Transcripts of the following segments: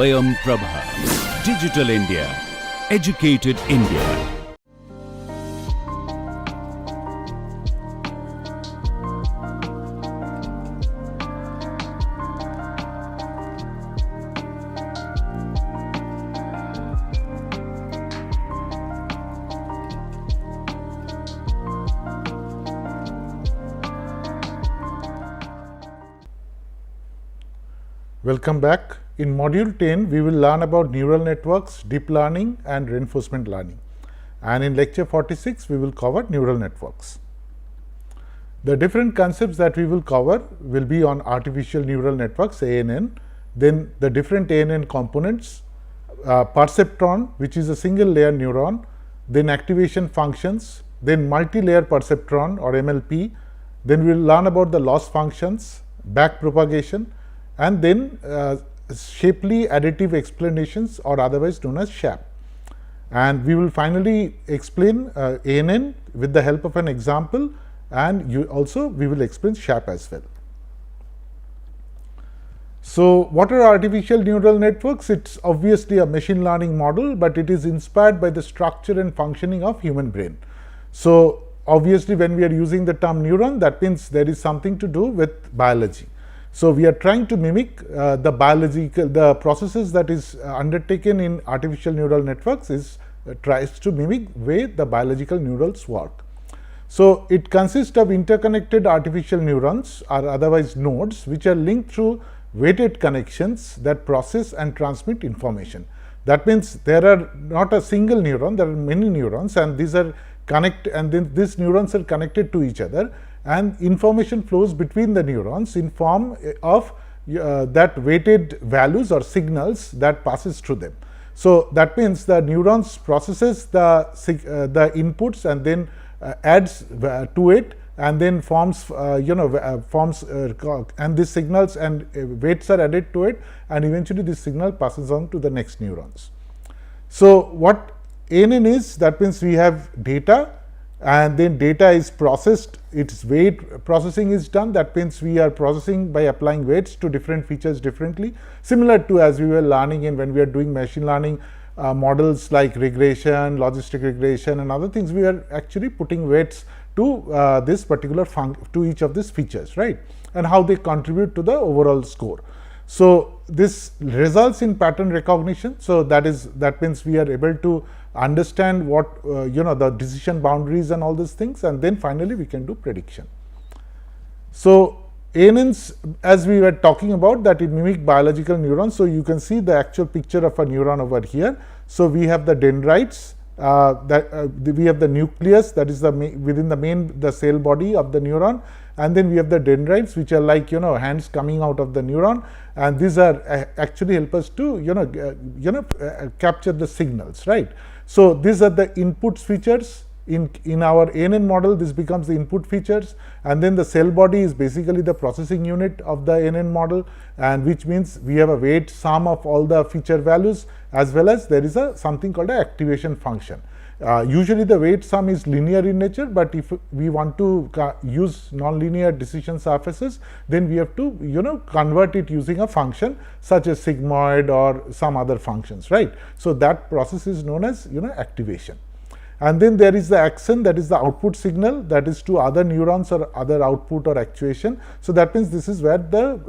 Swayam Prabha. Digital India. Educated India. Welcome back. In Module 10, we will learn about neural networks, deep learning and reinforcement learning. And in Lecture 46, we will cover neural networks. The different concepts that we will cover will be on artificial neural networks, ANN, then the different ANN components, perceptron, which is a single layer neuron, then activation functions, then multi-layer perceptron or MLP, then we will learn about the loss functions, backpropagation, and then shapely additive explanations or otherwise known as SHAP. And we will finally explain ANN with the help of an example, and we will explain SHAP as well. So, what are artificial neural networks? It's obviously a machine learning model, but it is inspired by the structure and functioning of human brain. So, obviously when we are using the term neuron, that means there is something to do with biology. So, we are trying to mimic the processes that is undertaken in artificial neural networks tries to mimic way the biological neurons work. So, it consists of interconnected artificial neurons or otherwise nodes, which are linked through weighted connections that process and transmit information. That means there are not a single neuron, there are many neurons, and these are these neurons are connected to each other, and information flows between the neurons in form of that weighted values or signals that passes through them. So, that means the neurons processes the inputs and then adds to it, and then forms and these signals and weights are added to it, and eventually this signal passes on to the next neurons. So, what ANN is, that means we have data, and then data is processed, its weight processing is done. That means we are processing by applying weights to different features differently, similar to as we were learning when we are doing machine learning models like regression, logistic regression and other things. We are actually putting weights to this particular to each of these features, right, and how they contribute to the overall score. So, this results in pattern recognition. So, that means we are able to understand what the decision boundaries and all these things, and then finally we can do prediction. So, ANNs, as we were talking about, that it mimic biological neurons. So, you can see the actual picture of a neuron over here. So, we have the dendrites, we have the nucleus, that is within the cell body of the neuron, and then we have the dendrites, which are like hands coming out of the neuron, and these are actually help us to capture the signals, right. So, these are the input features. In our ANN model, this becomes the input features, and then the cell body is basically the processing unit of the ANN model, and which means we have a weight sum of all the feature values, as well as there is something called an activation function. Usually the weight sum is linear in nature, but if we want to use nonlinear decision surfaces, then we have to convert it using a function such as sigmoid or some other functions, right. So, that process is known as activation. And then there is the axon, that is the output signal, that is to other neurons or other output or actuation. So, that means this is where the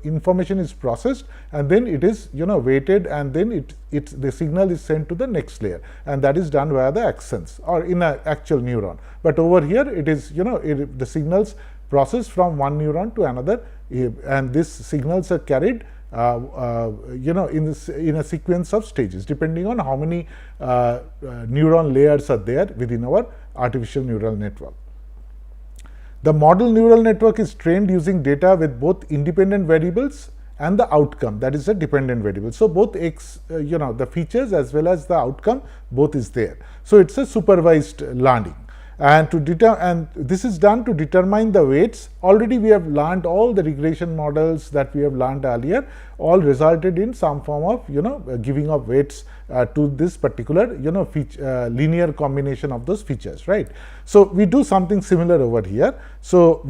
information is processed, and then it is weighted, and then the signal is sent to the next layer, and that is done via the axons or in an actual neuron. But over here it is the signals processed from one neuron to another, and these signals are carried in a sequence of stages, depending on how many neuron layers are there within our artificial neural network. The model neural network is trained using data with both independent variables and the outcome, that is a dependent variable. So, both the features as well as the outcome, both is there. So, it's a supervised learning. And this is done to determine the weights. Already we have learned all the regression models that we have learned earlier. all resulted in some form of giving of weights to this particular linear combination of those features, right? So we do something similar over here. So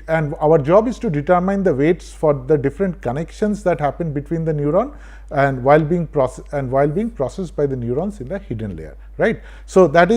and our job is to determine the weights for the different connections that happen between the neuron and while being processed by the neurons in the hidden layer, right? So that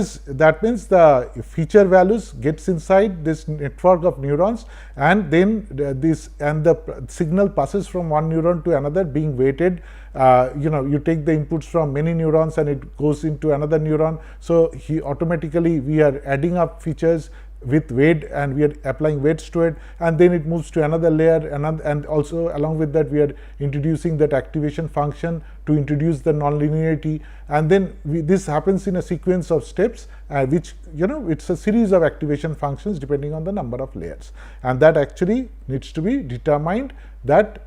means the feature values gets inside this network of neurons, and then the signal passes from one neuron to another being weighted. You take the inputs from many neurons and it goes into another neuron. So automatically we are adding up features with weight and we are applying weights to it, and then it moves to another layer, and also along with that we are introducing that activation function to introduce the nonlinearity, and then this happens in a sequence of steps which it's a series of activation functions depending on the number of layers, and that actually needs to be determined that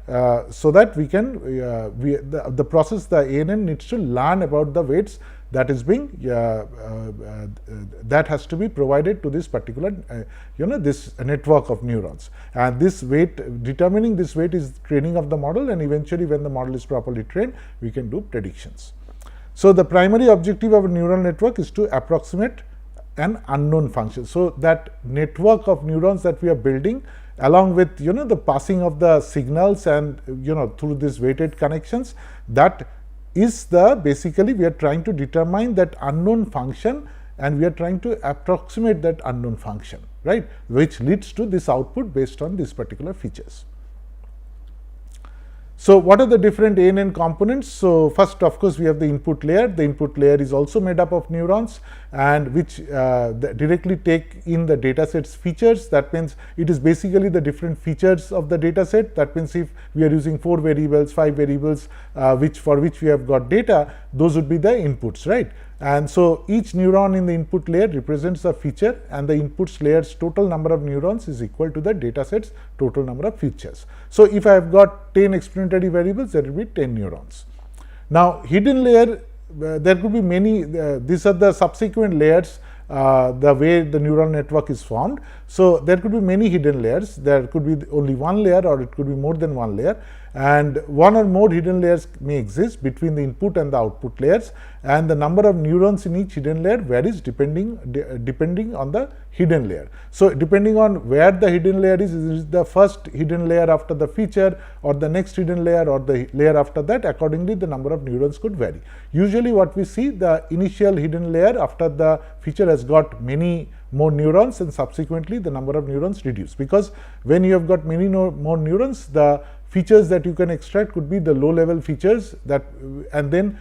so that we can the process, the ANN needs to learn about the weights that is being that has to be provided to this particular this network of neurons, and this weight, determining this weight is training of the model, and eventually when the model is properly trained we can do predictions. So the primary objective of a neural network is to approximate an unknown function. So that network of neurons that we are building, along with the passing of the signals and through these weighted connections, that is basically we are trying to determine that unknown function, and we are trying to approximate that unknown function, right, which leads to this output based on these particular features. So what are the different ANN components? So first, of course, we have the input layer. The input layer is also made up of neurons, and which directly take in the data set's features. That means it is basically the different features of the data set. That means if we are using 4 variables, 5 variables, for which we have got data, those would be the inputs, right? And so each neuron in the input layer represents a feature, and the inputs layer's total number of neurons is equal to the data set's total number of features. So if I have got 10 explanatory variables, there will be 10 neurons. Now hidden layer, there could be many, these are the subsequent layers, the way the neural network is formed. So there could be many hidden layers. There could be only one layer, or it could be more than one layer, and one or more hidden layers may exist between the input and the output layers, and the number of neurons in each hidden layer varies depending on the hidden layer. So depending on where the hidden layer is the first hidden layer after the feature, or the next hidden layer, or the layer after that, accordingly the number of neurons could vary. Usually what we see, the initial hidden layer after the feature has got many more neurons, and subsequently the number of neurons reduce, because when you have got many more neurons, the features that you can extract could be the low level features that, and then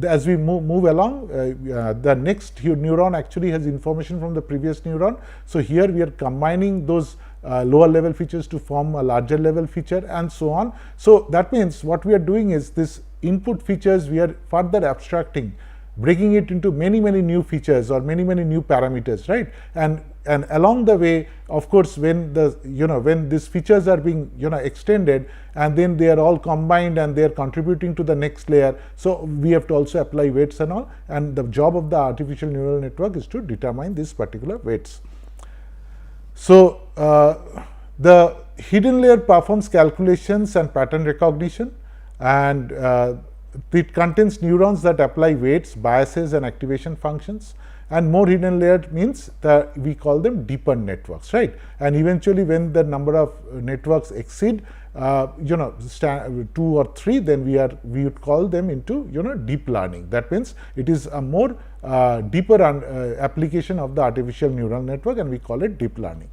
as we move along, the next neuron actually has information from the previous neuron. So here we are combining those lower level features to form a larger level feature, and so on. So that means what we are doing is this input features we are further abstracting, breaking it into many new features or many new parameters, right? And along the way, of course, when when these features are being extended, and then they are all combined and they are contributing to the next layer, so we have to also apply weights and all, and the job of the artificial neural network is to determine these particular weights. So the hidden layer performs calculations and pattern recognition, and it contains neurons that apply weights, biases, and activation functions. And more hidden layer means that we call them deeper networks, right? And eventually when the number of networks exceed 2 or 3, then we would call them into deep learning. That means it is a more deeper application of the artificial neural network, and we call it deep learning.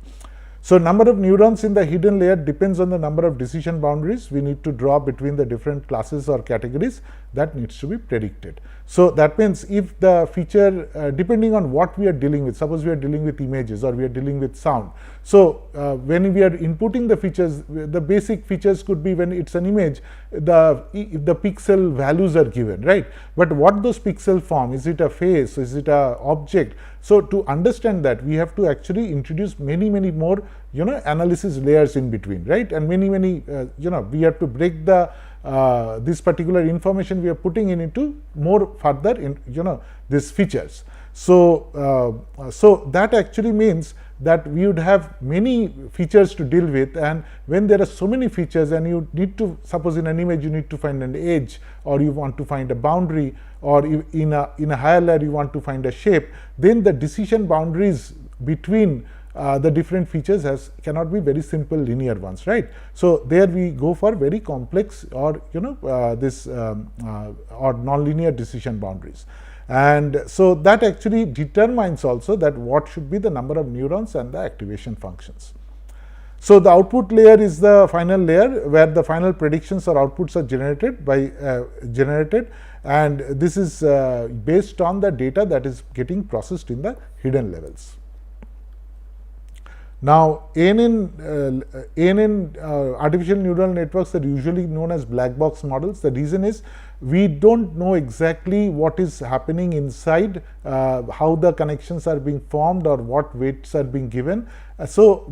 So number of neurons in the hidden layer depends on the number of decision boundaries we need to draw between the different classes or categories that needs to be predicted. So that means if the feature, depending on what we are dealing with, suppose we are dealing with images or we are dealing with sound. So when we are inputting the features, the basic features could be, when it's an image, the pixel values are given, right? But what those pixel form, is it a face, is it a object? So to understand that, we have to actually introduce many more analysis layers in between, right? And many we have to break the this particular information we are putting in into more further in these features. So, so that actually means that we would have many features to deal with, and when there are so many features and you need to, suppose in an image you need to find an edge, or you want to find a boundary, or in a higher layer you want to find a shape, then the decision boundaries between the different features cannot be very simple linear ones, right? So there we go for very complex, or this or nonlinear decision boundaries. And so that actually determines also that what should be the number of neurons and the activation functions. So the output layer is the final layer where the final predictions or outputs are generated, and this is based on the data that is getting processed in the hidden levels. Now, ANN artificial neural networks are usually known as black box models. The reason is we don't know exactly what is happening inside, how the connections are being formed, or what weights are being given. So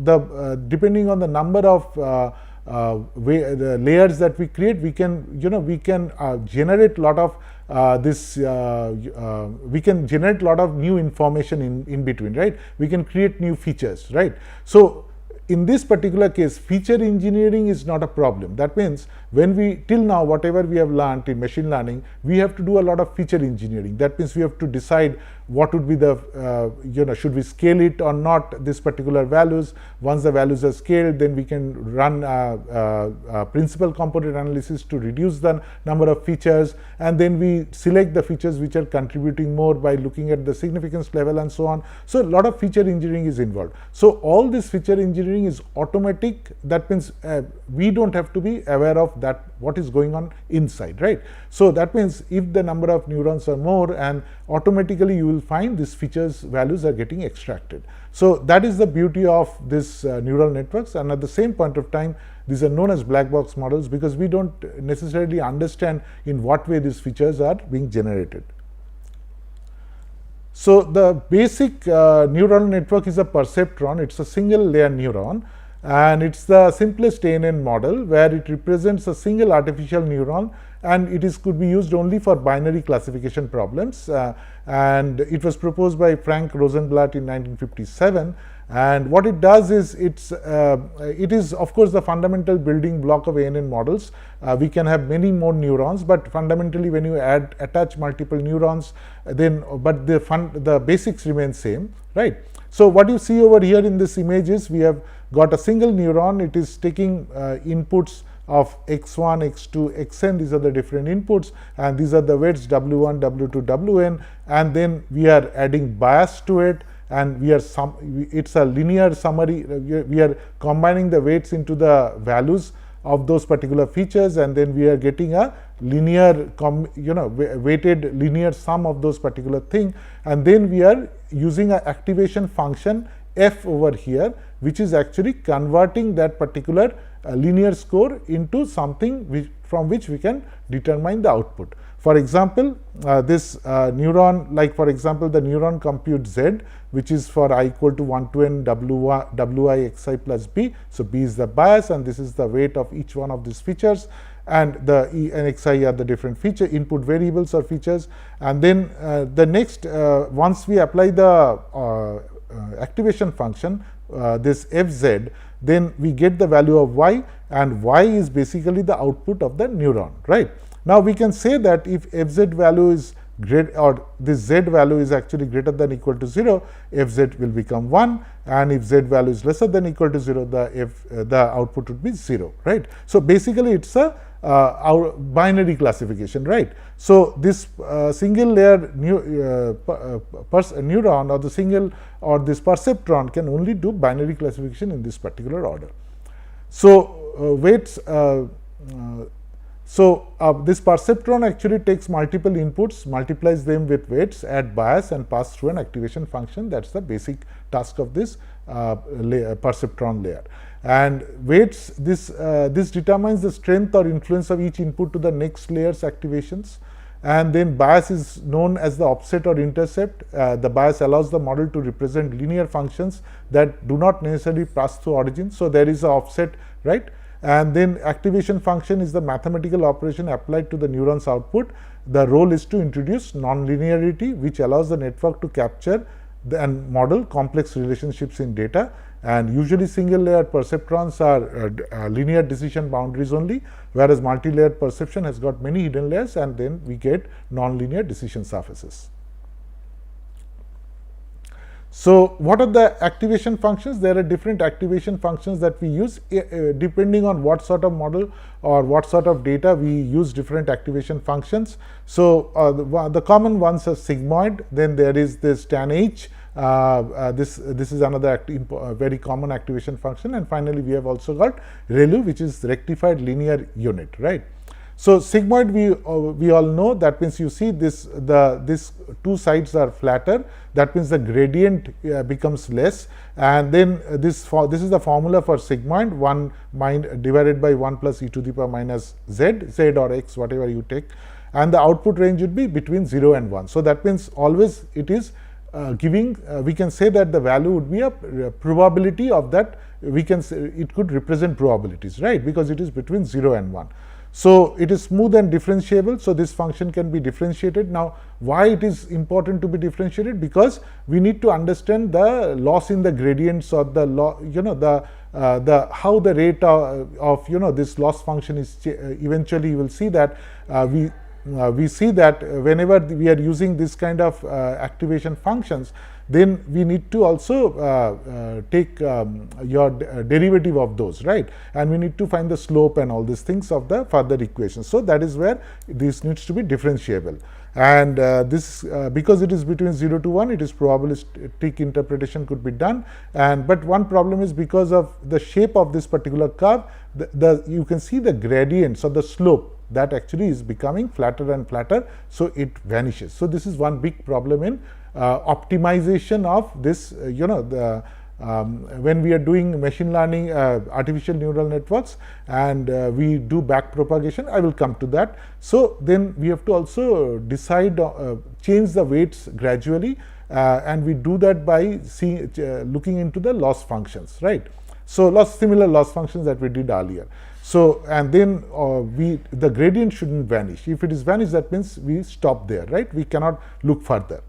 depending on the number of the layers that we create, we can generate a lot of we can generate a lot of new information in between, right? We can create new features, right? So in this particular case, feature engineering is not a problem. That means when we, till now, whatever we have learned in machine learning, we have to do a lot of feature engineering. That means we have to decide what would be the, should we scale it or not, this particular values. Once the values are scaled, then we can run principal component analysis to reduce the number of features, and then we select the features which are contributing more by looking at the significance level and so on. So a lot of feature engineering is involved. So all this feature engineering is automatic. That means we don't have to be aware of that, what is going on inside, right? So that means if the number of neurons are more, and automatically you will find these features values are getting extracted. So that is the beauty of this neural networks, and at the same point of time, these are known as black box models because we don't necessarily understand in what way these features are being generated. So the basic neural network is a perceptron. It's a single layer neuron, and it's the simplest ANN model where it represents a single artificial neuron, and it could be used only for binary classification problems, and it was proposed by Frank Rosenblatt in 1957. And what it does is it is of course the fundamental building block of ANN models. We can have many more neurons, but fundamentally when you attach multiple neurons, then but the basics remain same, right? So what you see over here in this image is we have got a single neuron. It is taking inputs of x1, x2, xn. These are the different inputs, and these are the weights w1, w2, wn, and then we are adding bias to it, and it's a linear summary. We are combining the weights into the values of those particular features, and then we are getting a linear weighted linear sum of those particular thing, and then we are using an activation function f over here, which is actually converting that particular linear score into something from which we can determine the output. For example, this neuron, like for example the neuron compute z, which is for I equal to 1 to n wi xi plus b. So b is the bias, and this is the weight of each one of these features, and the e and xi are the different feature input variables or features. And then the next, once we apply the activation function, this fz, then we get the value of y, and y is basically the output of the neuron, right? Now we can say that if fz value is great, or this z value is actually greater than equal to 0, fz will become 1, and if z value is lesser than equal to 0, the output would be 0, right? So basically it's a our binary classification, right? So this single layer neuron, or the single, or this perceptron can only do binary classification in this particular order. So weights. This perceptron actually takes multiple inputs, multiplies them with weights, add bias, and pass through an activation function. That's the basic task of this perceptron layer. And weights, this determines the strength or influence of each input to the next layer's activations. And then bias is known as the offset or intercept. The bias allows the model to represent linear functions that do not necessarily pass through origin. So there is an offset, right? And then activation function is the mathematical operation applied to the neuron's output. the role is to introduce non-linearity, which allows the network to capture and model complex relationships in data. And usually single layer perceptrons are linear decision boundaries only, whereas multi-layered perception has got many hidden layers, and then we get non-linear decision surfaces. So what are the activation functions? There are different activation functions that we use depending on what sort of model or what sort of data we use different activation functions. So the common ones are sigmoid, then there is this tan H, this is another very common activation function, and finally we have also got ReLU, which is rectified linear unit, right? So sigmoid we all know, that means you see these two sides are flatter, that means the gradient becomes less, and then this is the formula for sigmoid, 1 divided by 1 plus e to the power minus z or x, whatever you take, and the output range would be between 0 and 1. So that means always it is giving, we can say that the value would be a probability of that, we can say it could represent probabilities, right, because it is between 0 and 1. So it is smooth and differentiable, so this function can be differentiated. Now why it is important to be differentiated? Because we need to understand the loss in the gradients, or the how the rate of this loss function is eventually you will see that we see that whenever we are using this kind of activation functions, then we need to also take your derivative of those, right? And we need to find the slope and all these things of the further equations. So that is where this needs to be differentiable. And this because it is between 0 to 1, it is probabilistic interpretation could be done. And but one problem is, because of the shape of this particular curve, you can see the gradients or the slope that actually is becoming flatter and flatter, so it vanishes. So this is one big problem in optimization of this, when we are doing machine learning, artificial neural networks, and we do back propagation. I will come to that. So then we have to also decide, change the weights gradually, and we do that by looking into the loss functions, right? So similar loss functions that we did earlier. So and then the gradient shouldn't vanish. If it is vanished, that means we stop there, right? We cannot look further.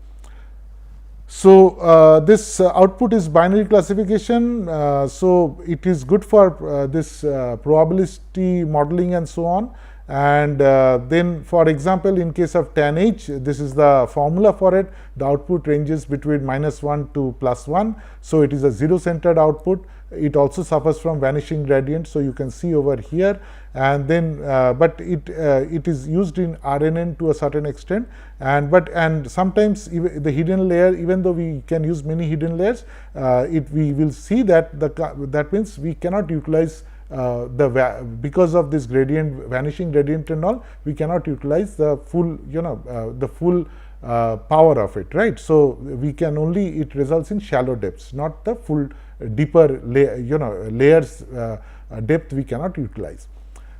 So this output is binary classification, so it is good for this probability modeling and so on. And then, for example, in case of tan H, this is the formula for it. The output ranges between -1 to +1, so it is a zero-centered output. It also suffers from vanishing gradient, so you can see over here. And then, but it is used in RNN to a certain extent, and sometimes even the hidden layer, even though we can use many hidden layers, we will see that that means we cannot utilize because of this gradient, vanishing gradient and all, we cannot utilize the full, the full power of it, right? So we can only, it results in shallow depths, not the full deeper layers depth we cannot utilize.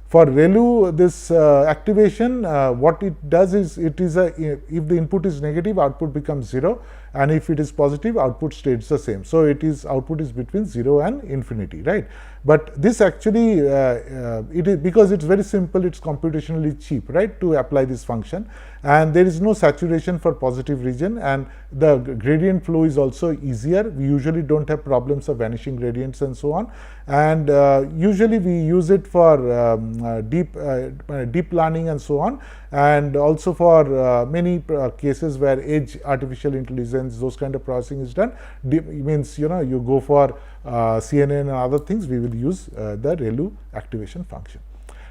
For ReLU, this activation, what it does is, if the input is negative, output becomes 0, and if it is positive, output stays the same. So output is between 0 and infinity, right? But this actually, it is because it's very simple, it's computationally cheap, right, to apply this function, and there is no saturation for positive region, and the gradient flow is also easier. We usually don't have problems of vanishing gradients and so on, and usually we use it for deep learning and so on, and also for many cases where edge artificial intelligence, those kind of processing is done. Means you go for CNN and other things, we will use the ReLU activation function.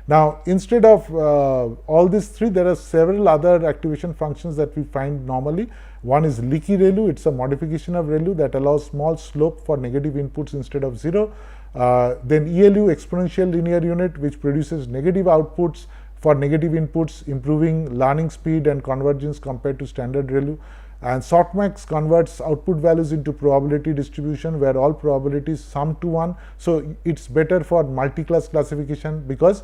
Now, instead of all these three, there are several other activation functions that we find normally. One is leaky ReLU. It's a modification of ReLU that allows small slope for negative inputs instead of 0. Then ELU, exponential linear unit, which produces negative outputs for negative inputs, improving learning speed and convergence compared to standard ReLU. And softmax converts output values into probability distribution, where all probabilities sum to 1. So it's better for multi-class classification, because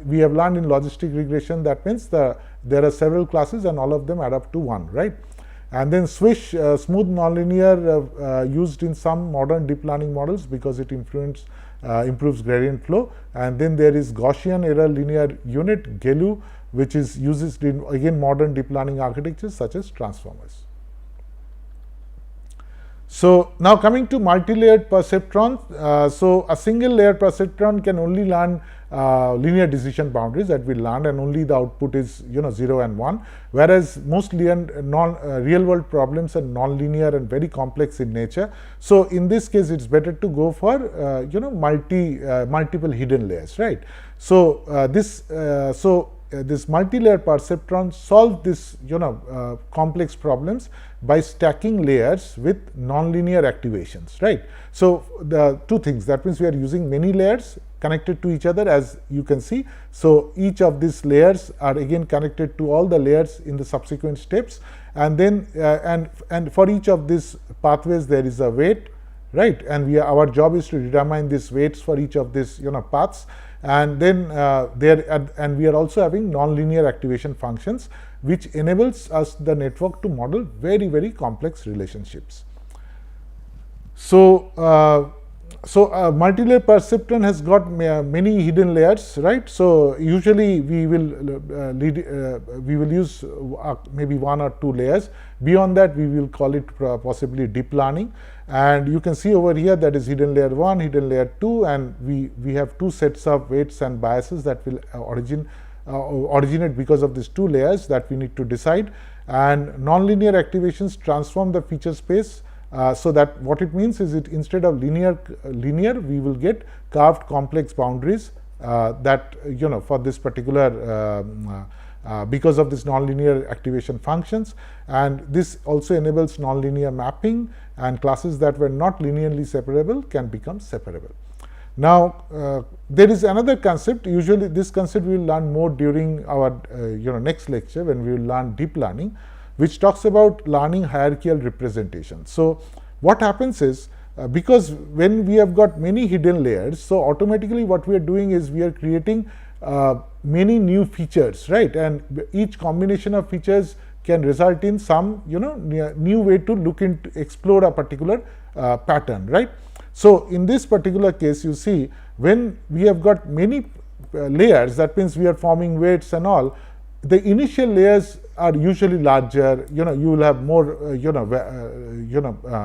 we have learned in logistic regression, that means there are several classes and all of them add up to 1, right? And then SWISH, smooth nonlinear, used in some modern deep learning models because it improves gradient flow. And then there is Gaussian error linear unit, GELU, which is uses in again modern deep learning architectures such as transformers. So now coming to multi-layered perceptrons, so a single layer perceptron can only learn linear decision boundaries that we learned, and only the output is 0 and 1, whereas most real world problems are non-linear and very complex in nature. So in this case it's better to go for multiple hidden layers, right? So this multi-layer perceptron solve this complex problems by stacking layers with non-linear activations, right? So the two things, that means we are using many layers connected to each other, as you can see. So each of these layers are again connected to all the layers in the subsequent steps, and then and for each of these pathways there is a weight, right? And our job is to determine these weights for each of these paths. And then and we are also having non-linear activation functions, which enables us the network to model very, very complex relationships. So multi-layer perceptron has got many hidden layers, right? So usually we will use maybe 1 or 2 layers. Beyond that, we will call it possibly deep learning. And you can see over here that is hidden layer 1, hidden layer 2, and we have 2 sets of weights and biases that will originate because of these 2 layers that we need to decide. And nonlinear activations transform the feature space, so that what it means is instead of linear we will get carved complex boundaries that for this particular because of this nonlinear activation functions. And this also enables nonlinear mapping, and classes that were not linearly separable can become separable. Now there is another concept. Usually this concept we will learn more during our next lecture, when we will learn deep learning, which talks about learning hierarchical representation. So what happens is, because when we have got many hidden layers, so automatically what we are doing is we are creating many new features, right? And each combination of features can result in some new way to explore a particular pattern, right? So in this particular case, you see, when we have got many layers, that means we are forming weights and all, the initial layers are usually larger, you will have more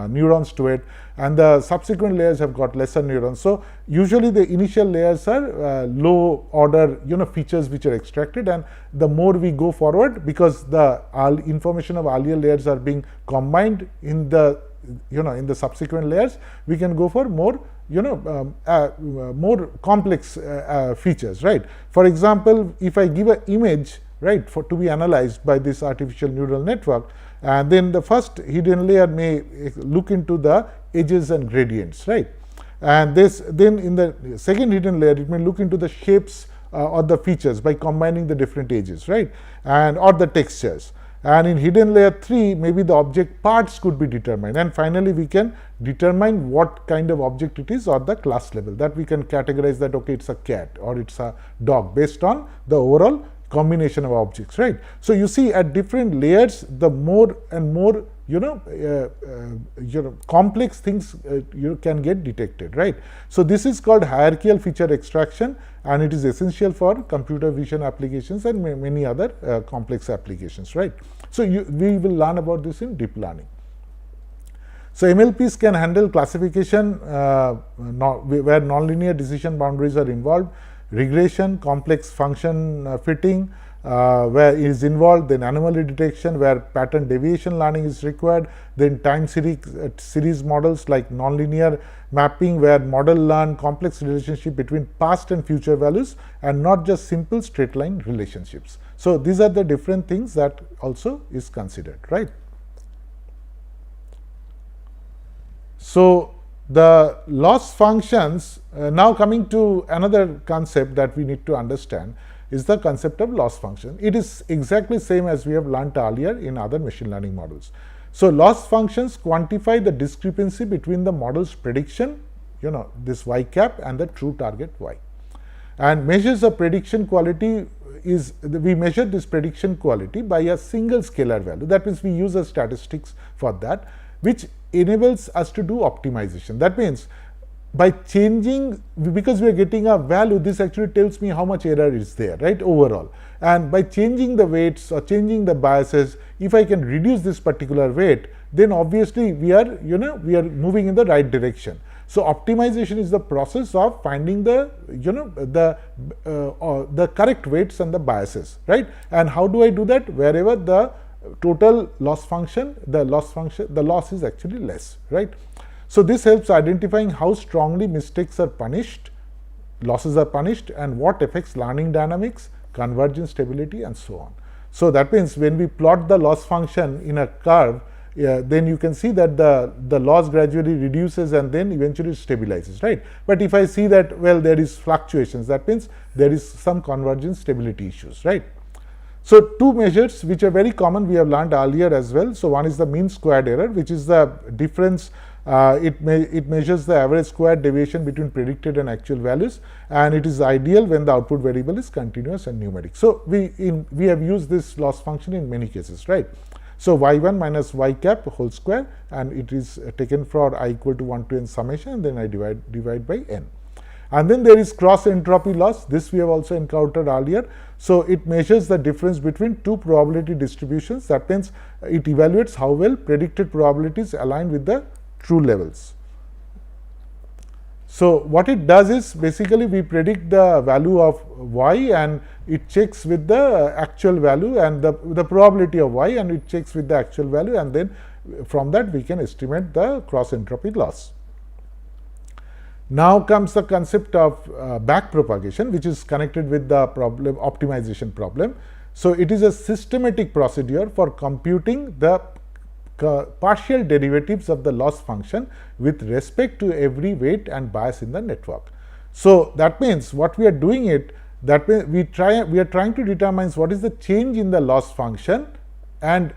neurons to it, and the subsequent layers have got lesser neurons. So usually the initial layers are low order features which are extracted, and the more we go forward, because the information of earlier layers are being combined in the in the subsequent layers, we can go for more more complex features, right? For example, if I give an image, right, to be analyzed by this artificial neural network, and then the first hidden layer may look into the edges and gradients, right? And then in the second hidden layer, it may look into the shapes or the features by combining the different edges, right? And or the textures. And in hidden layer 3, maybe the object parts could be determined, and finally we can determine what kind of object it is, or the class level, that we can categorize that, okay, it's a cat or it's a dog, based on the overall combination of objects, right? So you see, at different layers, the more and more complex things you can get detected, right? So this is called hierarchical feature extraction, and it is essential for computer vision applications and many other complex applications, right? So we will learn about this in deep learning. So MLPs can handle classification where nonlinear decision boundaries are involved, regression, complex function fitting where is involved, then anomaly detection where pattern deviation learning is required, then time series models like nonlinear mapping where model learn complex relationship between past and future values, and not just simple straight line relationships. So these are the different things that also is considered, right? So the loss functions, now coming to another concept that we need to understand, is the concept of loss function. It is exactly same as we have learnt earlier in other machine learning models. So loss functions quantify the discrepancy between the model's prediction, this y cap, and the true target y. And measures of prediction quality is, we measure this prediction quality by a single scalar value. That means we use a statistics for that, which enables us to do optimization. That means by changing, because we are getting a value, this actually tells me how much error is there, right, overall. And by changing the weights or changing the biases, if I can reduce this particular weight, then obviously we are, we are moving in the right direction. So optimization is the process of finding the, the correct weights and the biases, right? And how do I do that? Wherever the total loss function, the loss is actually less, right? So this helps identifying how strongly mistakes are punished, losses are punished, and what affects learning dynamics, convergence stability, and so on. So that means when we plot the loss function in a curve, then you can see that the loss gradually reduces and then eventually stabilizes, right? But if I see that, well, there is fluctuations, that means there is some convergence stability issues, right? So two measures which are very common, we have learned earlier as well. So one is the mean squared error, which is the difference. It measures the average squared deviation between predicted and actual values, and it is ideal when the output variable is continuous and numeric. So we have used this loss function in many cases, right? So y1 minus y cap whole square, and it is taken for I equal to 1 to n summation, and then I divide by n. And then there is cross entropy loss. This we have also encountered earlier. So it measures the difference between two probability distributions. That means it evaluates how well predicted probabilities align with the true levels. So what it does is basically we predict the value of y, and it checks with the actual value and the probability of y, and it checks with the actual value, and then from that we can estimate the cross entropy loss. Now comes the concept of back propagation, which is connected with the problem optimization problem. So it is a systematic procedure for computing the partial derivatives of the loss function with respect to every weight and bias in the network. So that means what we are doing that we are trying to determine what is the change in the loss function, and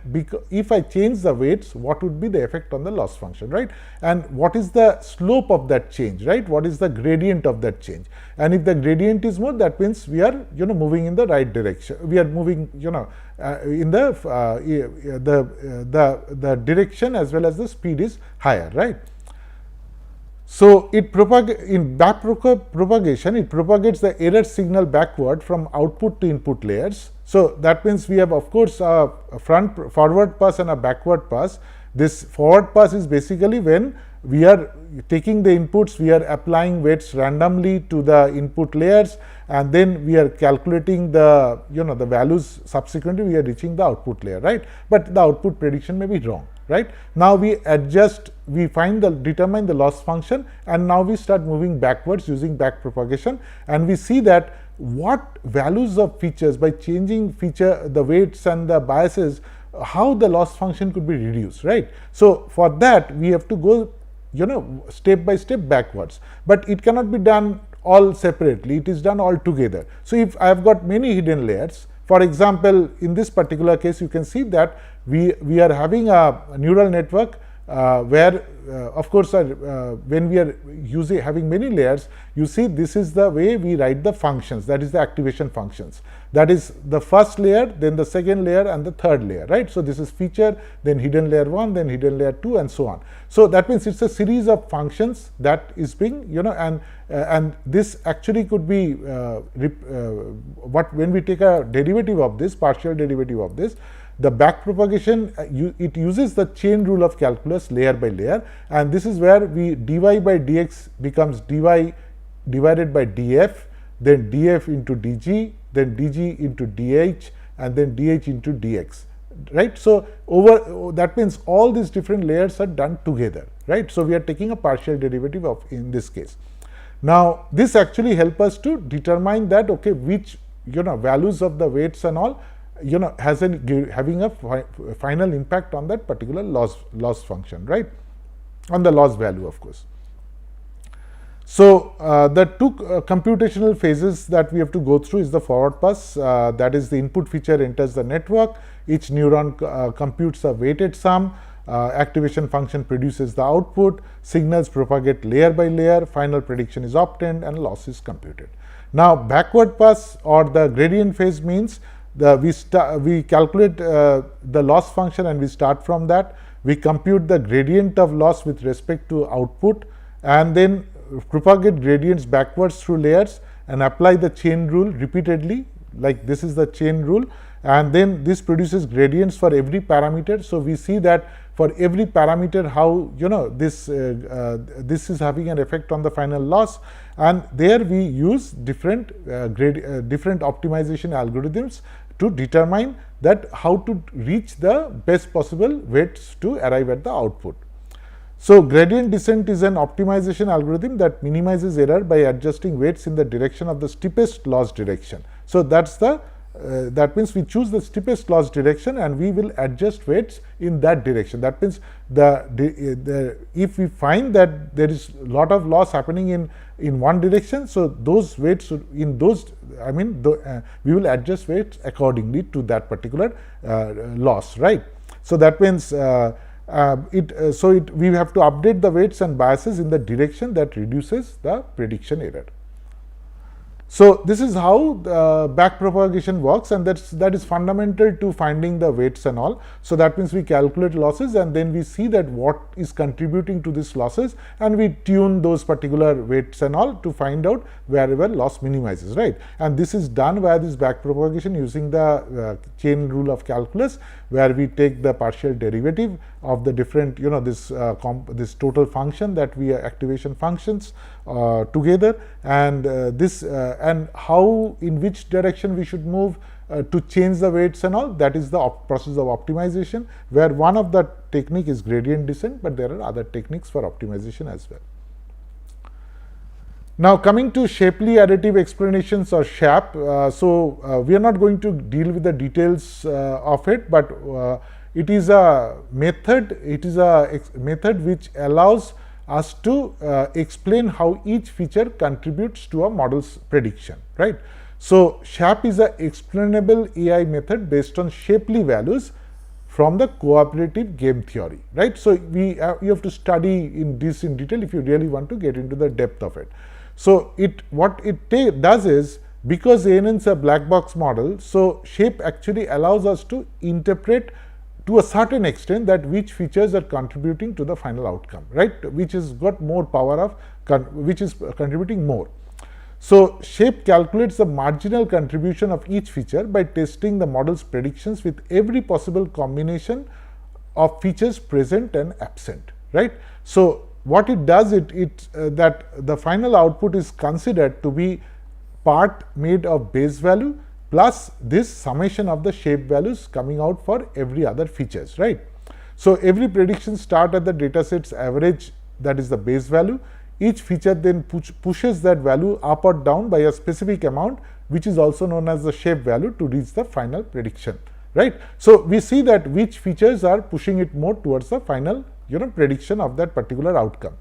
if I change the weights, what would be the effect on the loss function, right? And what is the slope of that change, right? What is the gradient of that change? And if the gradient is more, that means we are moving in the right direction. We are moving in the direction as well as the speed is higher, right? So in back propagation, it propagates the error signal backward from output to input layers. So that means we have, of course, a forward pass and a backward pass. This forward pass is basically when we are taking the inputs, we are applying weights randomly to the input layers, and then we are calculating the the values. Subsequently we are reaching the output layer, right? But the output prediction may be wrong, right? Now we adjust, we determine the loss function, and now we start moving backwards using back propagation, and we see that what values of features, by changing the weights and the biases, how the loss function could be reduced, right? So for that we have to go step by step backwards, but it cannot be done all separately, it is done all together. So if I have got many hidden layers, for example, in this particular case you can see that we are having a neural network where of course when we are having many layers, you see this is the way we write the functions, that is the activation functions. That is the first layer, then the second layer, and the third layer, right? So this is feature, then hidden layer 1, then hidden layer 2, and so on. So that means it's a series of functions that is being and this actually could be when we take a derivative of this, partial derivative of this, the back propagation, it uses the chain rule of calculus layer by layer, and this is where dy by dx becomes dy divided by df, then df into dg, then dg into dh, and then dh into dx, right? So that means all these different layers are done together, right? So we are taking a partial derivative of in this case. Now this actually helps us to determine that which values of the weights and all having a final impact on that particular loss function, right? On the loss value, of course. So the two computational phases that we have to go through is the forward pass, that is the input feature enters the network, each neuron computes a weighted sum, activation function produces the output, signals propagate layer by layer, final prediction is obtained, and loss is computed. Now backward pass or the gradient phase means we calculate the loss function, and we start from that. We compute the gradient of loss with respect to output, and then propagate gradients backwards through layers and apply the chain rule repeatedly, like this is the chain rule, and then this produces gradients for every parameter. So we see that for every parameter how this is having an effect on the final loss, and there we use different different optimization algorithms to determine that how to reach the best possible weights to arrive at the output. So gradient descent is an optimization algorithm that minimizes error by adjusting weights in the direction of the steepest loss direction. So that's the that means we choose the steepest loss direction and we will adjust weights in that direction. That means if we find that there is a lot of loss happening in one direction, so those weights in those, we will adjust weights accordingly to that particular loss, right? So that means we have to update the weights and biases in the direction that reduces the prediction error. So this is how backpropagation works, and that is fundamental to finding the weights and all. So that means we calculate losses and then we see that what is contributing to these losses, and we tune those particular weights and all to find out wherever loss minimizes, right? And this is done via this backpropagation using the chain rule of calculus, where we take the partial derivative of the different, this total function that we activation functions together, and and how in which direction we should move to change the weights and all. That is the process of optimization, where one of the technique is gradient descent, but there are other techniques for optimization as well. Now coming to shapely additive explanations, or SHAP. We are not going to deal with the details of it, but it is a method. It is a method which allows us to explain how each feature contributes to a model's prediction, right? So SHAP is an explainable AI method based on shapely values from the cooperative game theory, right? So you have to study in this in detail if you really want to get into the depth of it. So what it does is, because ANN is a black box model, so SHAPE actually allows us to interpret to a certain extent that which features are contributing to the final outcome, right? Which has got more power of, which is contributing more. So SHAPE calculates the marginal contribution of each feature by testing the model's predictions with every possible combination of features present and absent, right? So what it does, that the final output is considered to be part made of base value plus this summation of the shape values coming out for every other features, right? So every prediction start at the dataset's average, that is the base value. Each feature then pushes that value up or down by a specific amount, which is also known as the shape value, to reach the final prediction, right? So we see that which features are pushing it more towards the final prediction of that particular outcome.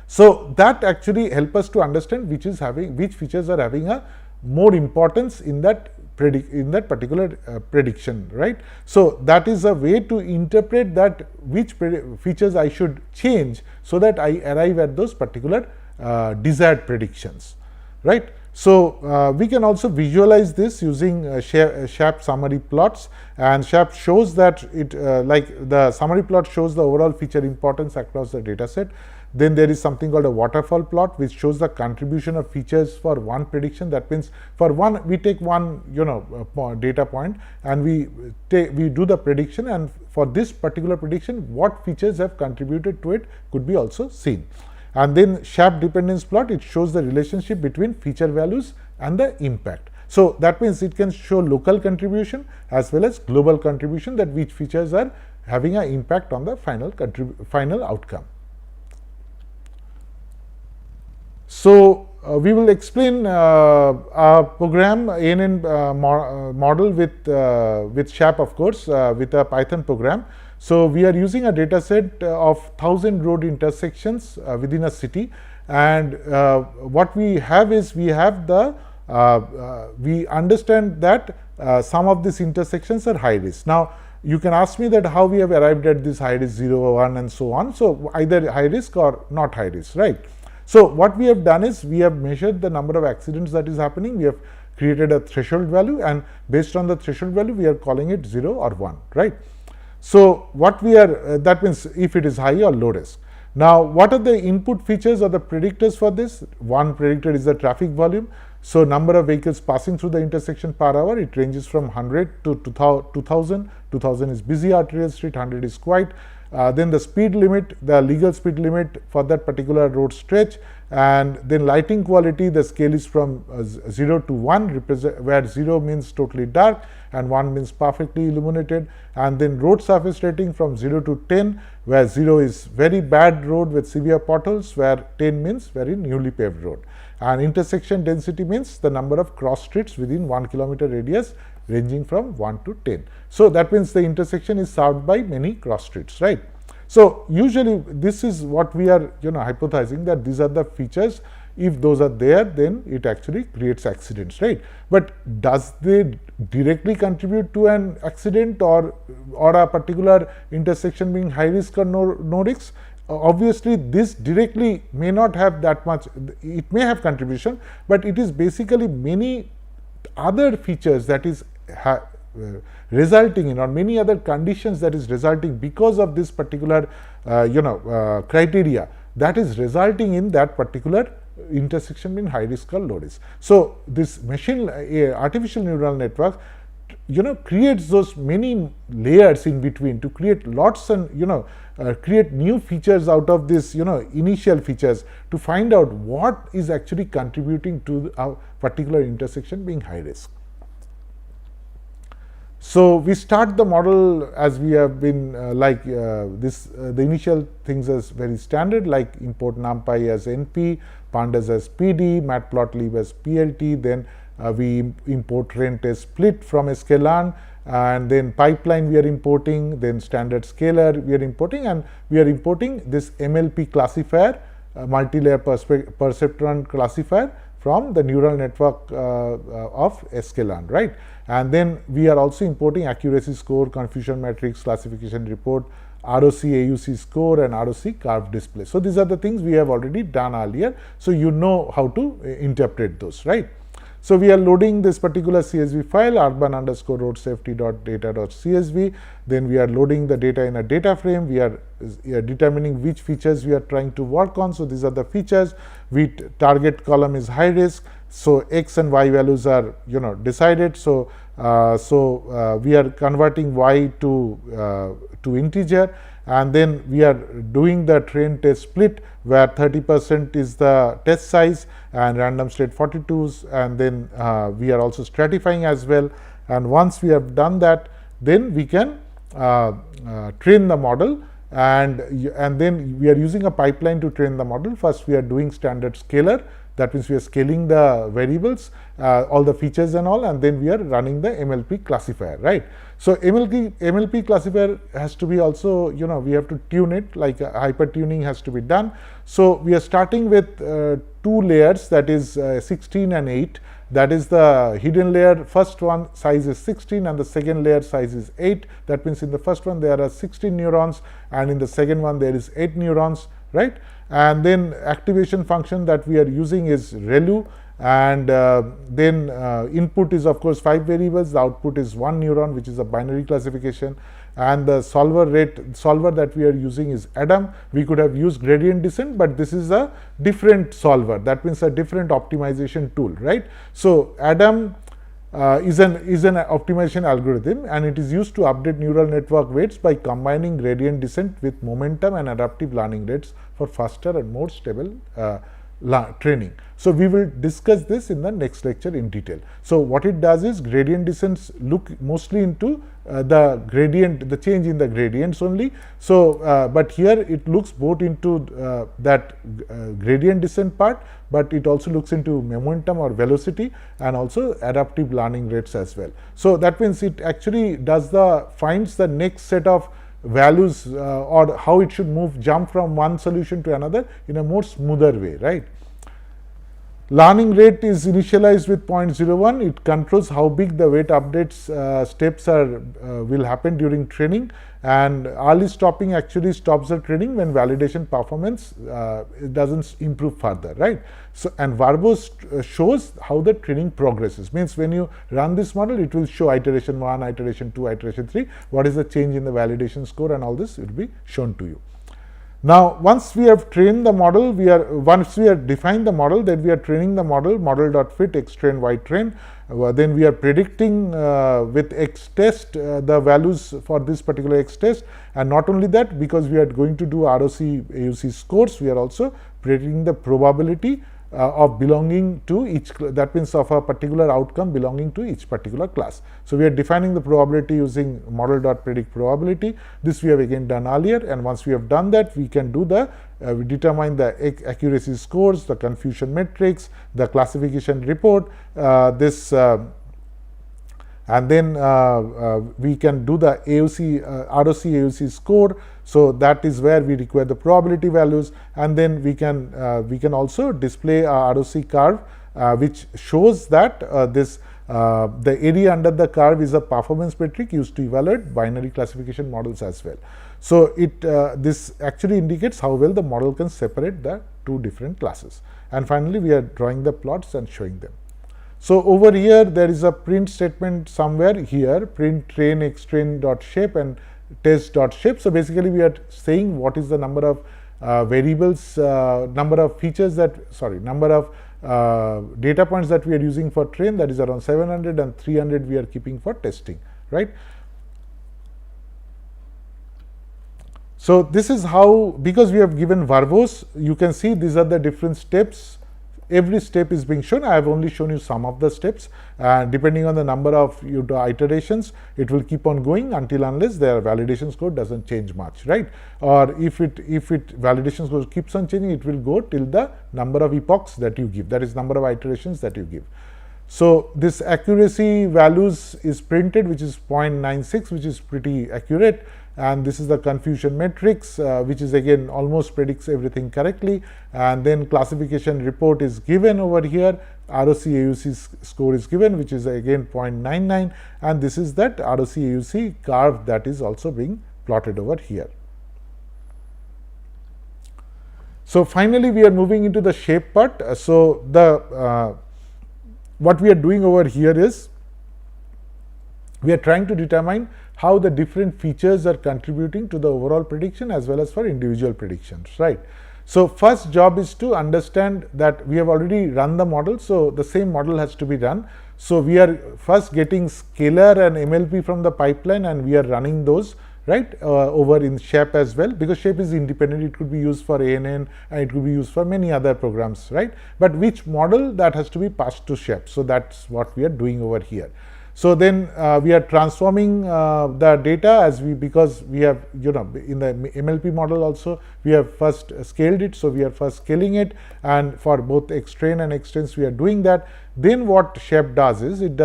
So that actually help us to understand which features are having a more importance in that particular prediction, right? So that is a way to interpret that which features I should change so that I arrive at those particular desired predictions, right? So we can also visualize this using SHAP summary plots, and SHAP shows that like the summary plot shows the overall feature importance across the data set. Then there is something called a waterfall plot, which shows the contribution of features for one prediction. That means for one, we take one data point and we do the prediction, and for this particular prediction what features have contributed to it could be also seen. And then SHAP dependence plot, it shows the relationship between feature values and the impact. So that means it can show local contribution as well as global contribution, that which features are having an impact on the final outcome. So we will explain a program ANN model with SHAP, of course, with a Python program. So we are using a data set of 1,000 road intersections within a city, and what we have is we understand that some of these intersections are high risk. Now you can ask me that how we have arrived at this high risk 0, 1 and so on. So either high risk or not high risk, right? So what we have done is we have measured the number of accidents that is happening. We have created a threshold value, and based on the threshold value we are calling it 0 or 1, right? So what we are that means if it is high or low risk. Now, what are the input features or the predictors for this? One predictor is the traffic volume. So, number of vehicles passing through the intersection per hour, it ranges from 100 to 2000. 2000 is busy arterial street, 100 is quiet. Then the speed limit, the legal speed limit for that particular road stretch, and then lighting quality, the scale is from 0 to 1, where 0 means totally dark and 1 means perfectly illuminated, and then road surface rating from 0 to 10, where 0 is very bad road with severe potholes, where 10 means very newly paved road. And intersection density means the number of cross streets within 1 kilometer radius ranging from 1 to 10. So, that means the intersection is served by many cross streets, right. So, usually this is what we are hypothesizing, that these are the features. If those are there, then it actually creates accidents, right. But does they directly contribute to an accident or a particular intersection being high risk or no risk? Obviously, this directly may not have that much, it may have contribution, but it is basically many other features that is resulting in, or many other conditions that is resulting because of this particular criteria, that is resulting in that particular intersection being high risk or low risk. So, this machine artificial neural network creates those many layers in between to create lots and create new features out of this initial features to find out what is actually contributing to a particular intersection being high risk. So, we start the model as we have been the initial things as very standard, like import NumPy as NP, pandas as PD, matplotlib as PLT, then we import train test split from sklearn, and then pipeline we are importing, then standard scalar we are importing, and we are importing this MLP classifier, multi-layer perceptron classifier from the neural network of sklearn, right. And then we are also importing accuracy score, confusion matrix, classification report, ROC AUC score, and ROC curve display. So, these are the things we have already done earlier. So, you know how to interpret those, right. So, we are loading this particular CSV file urban_road_safety.data.csv. Then we are loading the data in a data frame. We are determining which features we are trying to work on. So, these are the features. Target column is high risk. So, x and y values are decided. So, we are converting y to integer, and then we are doing the train test split, where 30% is the test size and random state 42s, and then we are also stratifying as well. And once we have done that, then we can train the model, and then we are using a pipeline to train the model. First, we are doing standard scalar. That means we are scaling the variables, all the features and all, and then we are running the MLP classifier, right. So, MLP classifier has to be also, we have to tune it, like hyper tuning has to be done. So, we are starting with 2 layers, that is 16 and 8. That is the hidden layer. First one size is 16 and the second layer size is 8. That means in the first one there are 16 neurons, and in the second one there is 8 neurons, right. And then activation function that we are using is ReLU, and then input is of course 5 variables, the output is 1 neuron, which is a binary classification, and the solver that we are using is ADAM. We could have used gradient descent, but this is a different solver, that means a different optimization tool, right. So, ADAM is an optimization algorithm, and it is used to update neural network weights by combining gradient descent with momentum and adaptive learning rates for faster and more stable training. So, we will discuss this in the next lecture in detail. So, what it does is gradient descents look mostly into the change in the gradients only. So, but here it looks both into that gradient descent part, but it also looks into momentum or velocity, and also adaptive learning rates as well. So, that means it actually finds the next set of values or how it should jump from one solution to another in a more smoother way, right. Learning rate is initialized with 0.01. It controls how big the weight updates steps will happen during training, and early stopping actually stops the training when validation performance doesn't improve further, right. So, and verbose shows how the training progresses, means when you run this model, it will show iteration 1, iteration 2, iteration 3, what is the change in the validation score, and all this will be shown to you. Now, once we have trained the model, once we have defined the model, then we are training the model.fit x train y train. Then we are predicting with x test the values for this particular x test, and not only that, because we are going to do ROC AUC scores, we are also predicting the probability of belonging to each, that means of a particular outcome belonging to each particular class. So, we are defining the probability using model.predict probability. This we have again done earlier, and once we have done that, we can do the we determine the accuracy scores, the confusion matrix, the classification report, and then we can do the AUC, ROC AUC score. So, that is where we require the probability values, and then we can also display a ROC curve which shows that the area under the curve is a performance metric used to evaluate binary classification models as well. So, this actually indicates how well the model can separate the two different classes. And finally, we are drawing the plots and showing them. So, over here there is a print statement somewhere here, print train x train dot shape and test dot shape. So, basically we are saying what is the number of variables, number of features number of data points that we are using for train, that is around 700, and 300 we are keeping for testing, right. So, this is how, because we have given verbose, you can see these are the different steps. Every step is being shown. I have only shown you some of the steps, and depending on the number of iterations, it will keep on going until unless their validation score doesn't change much, right? Or if validation score keeps on changing, it will go till the number of epochs that you give, that is number of iterations that you give. So, this accuracy values is printed, which is 0.96, which is pretty accurate, and this is the confusion matrix, which is again almost predicts everything correctly, and then classification report is given over here, ROC AUC score is given, which is again 0.99, and this is that ROC AUC curve that is also being plotted over here. So, finally, we are moving into the shape part. So, what we are doing over here is we are trying to determine how the different features are contributing to the overall prediction as well as for individual predictions, right. So, first job is to understand that we have already run the model. So, the same model has to be run. So, we are first getting scalar and MLP from the pipeline, and we are running those, right, over in SHAPE as well, because SHAPE is independent. It could be used for ANN and it could be used for many other programs, right. But which model, that has to be passed to SHAPE. So, that is what we are doing over here. So, then we are transforming the data because we have, in the MLP model also we have first scaled it. So, we are first scaling it, and for both X train and X trains we are doing that. Then what SHAPE does is it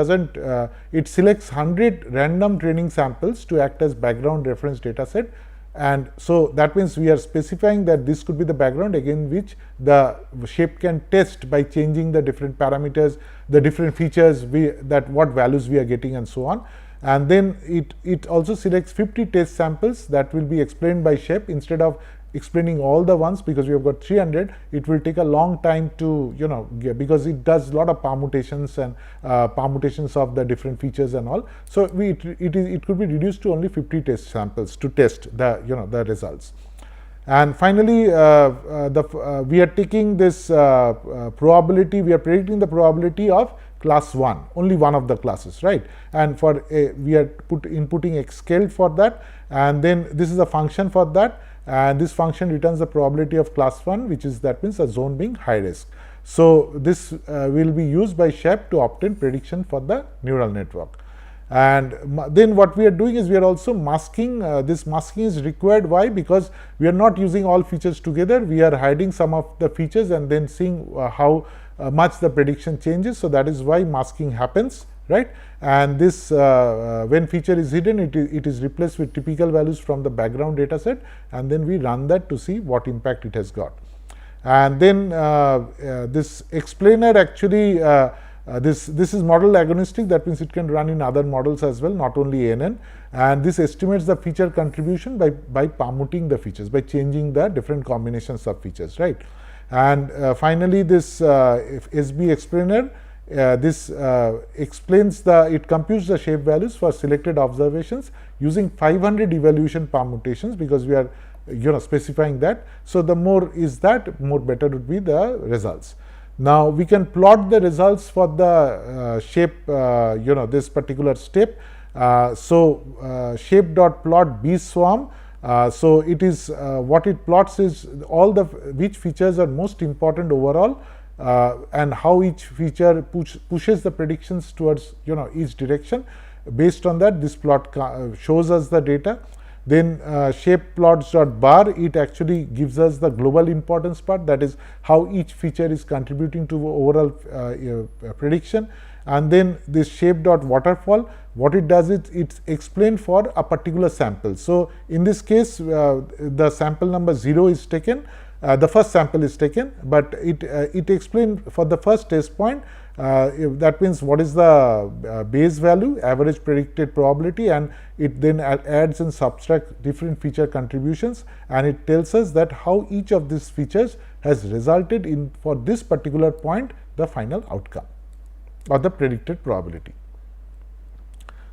selects 100 random training samples to act as background reference data set, and so that means we are specifying that this could be the background again which the SHAPE can test by changing the different parameters, the different features what values we are getting, and so on. And then it also selects 50 test samples that will be explained by SHAPE. Instead of explaining all the ones, because we have got 300, it will take a long time to because it does a lot of permutations and permutations of the different features and all. So, it could be reduced to only 50 test samples to test the results. And finally, we are taking this probability, we are predicting the probability of class 1, only one of the classes, right. And for we are inputting x scaled for that, and then this is a function for that, and this function returns the probability of class 1, which is, that means a zone being high risk. So, this will be used by SHAPE to obtain prediction for the neural network. And then what we are doing is we are also masking. This masking is required. Why? Because we are not using all features together. We are hiding some of the features and then seeing how much the prediction changes. So, that is why masking happens, right. And this when feature is hidden, it is replaced with typical values from the background data set, and then we run that to see what impact it has got. And then this explainer actually this is model agnostic, that means it can run in other models as well, not only ANN, and this estimates the feature contribution by permuting the features, by changing the different combinations of features, right. And finally, this SB explainer, this explains it computes the shape values for selected observations using 500 evaluation permutations, because we are specifying that. So the more is that, more better would be the results. Now we can plot the results for the shape, this particular step. Shape dot plot B swarm. So it is what it plots is all the which features are most important overall, and how each feature pushes the predictions towards each direction. Based on that, this plot shows us the data. Then shape plots dot bar, it actually gives us the global importance part, that is how each feature is contributing to overall prediction. And then this shape dot waterfall, what it does is it's explained for a particular sample. So in this case, the sample number 0 is taken, the first sample is taken, but it explained for the first test point. That means what is the base value, average predicted probability, and it then adds and subtracts different feature contributions, and it tells us that how each of these features has resulted in, for this particular point, the final outcome or the predicted probability.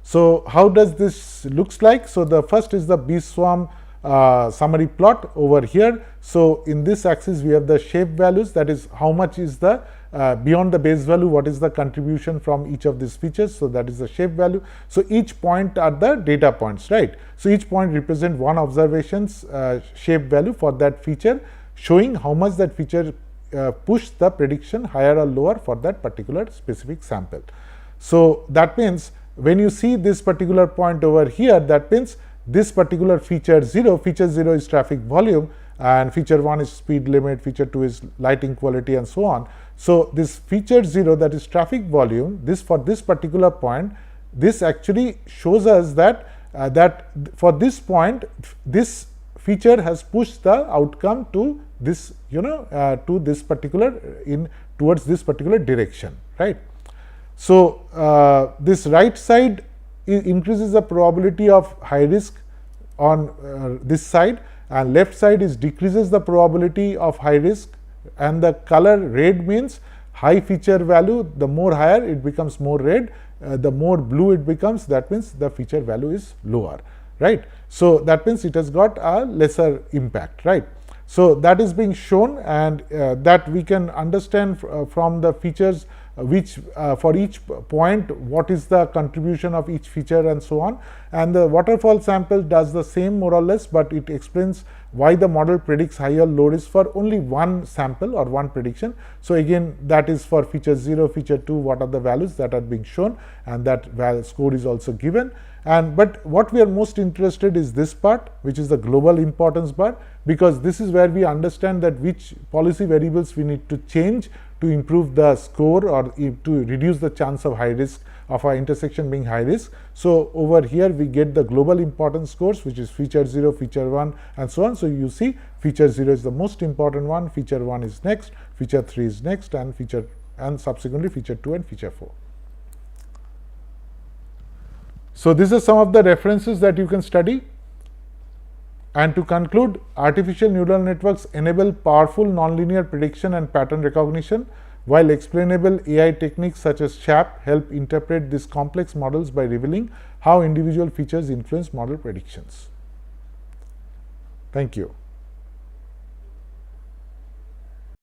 So how does this looks like? So the first is the B swarm summary plot over here. So in this axis we have the shape values, that is how much is the beyond the base value, what is the contribution from each of these features. So that is the shape value. So each point are the data points, right? So each point represent one observation's shape value for that feature, showing how much that feature push the prediction higher or lower for that particular specific sample. So that means when you see this particular point over here, that means this particular feature 0 is traffic volume, and feature 1 is speed limit, feature 2 is lighting quality, and so on. So this feature 0, that is traffic volume, this for this particular point, this actually shows us that that for this point, this feature has pushed the outcome to this to this particular towards this particular direction, right? So this right side increases the probability of high risk on this side, and left side is decreases the probability of high risk, and the color red means high feature value, the more higher it becomes more red, the more blue it becomes, that means the feature value is lower, right? So that means it has got a lesser impact, right? So that is being shown, and that we can understand from the features which for each point what is the contribution of each feature and so on. And the waterfall sample does the same more or less, but it explains why the model predicts high or low risk for only one sample or one prediction. So again, that is for feature 0, feature 2, what are the values that are being shown, and that score is also given. And but what we are most interested is this part, which is the global importance bar, because this is where we understand that which policy variables we need to change to improve the score or to reduce the chance of high risk of our intersection being high risk. So over here we get the global importance scores, which is feature 0, feature 1, and so on. So you see feature 0 is the most important one, feature 1 is next, feature 3 is next, and subsequently feature 2 and feature 4. So these are some of the references that you can study. And to conclude, artificial neural networks enable powerful nonlinear prediction and pattern recognition, while explainable AI techniques such as SHAP help interpret these complex models by revealing how individual features influence model predictions. Thank you.